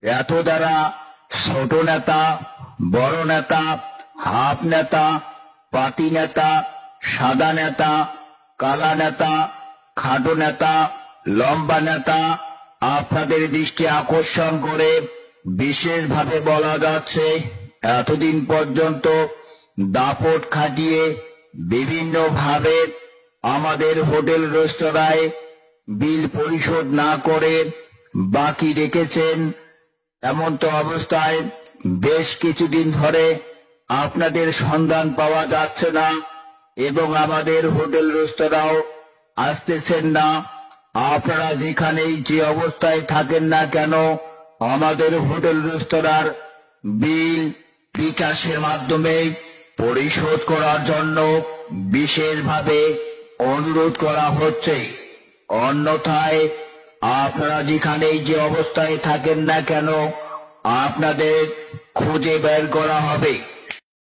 এত দ্বারা ছোট নেতা, বড় নেতা, হাফ নেতা, পাতি নেতা, সাদা নেতা, কালা নেতা, খাটো নেতা, লম্বা নেতা আপনাদের দৃষ্টি আকর্ষণ করে বিশেষভাবে বলা যাচ্ছে, এতদিন পর্যন্ত দাপট খাটিয়ে বিভিন্নভাবে আমাদের হোটেল রেস্তোরাঁয় বিল পরিশোধ না করে বাকি রেখেছেন। এমন তো অবস্থায় বেশ কিছুদিন ধরে আপনাদের সন্ধান পাওয়া যাচ্ছে না এবং আমাদের হোটেল রেস্তোরাঁও আসতেছেন না। আপনারা যেখানেই যে অবস্থায় থাকেন না কেন, আমাদের হোটেল রেস্তোরাঁর বিল বিকাশের মাধ্যমে পরিশোধ করার জন্য বিশেষভাবে অনুরোধ করা হচ্ছে। অন্যথায় আপনারা যেখানেই যে অবস্থায় থাকেন না কেন, আপনাদের খুঁজে বের করা হবে।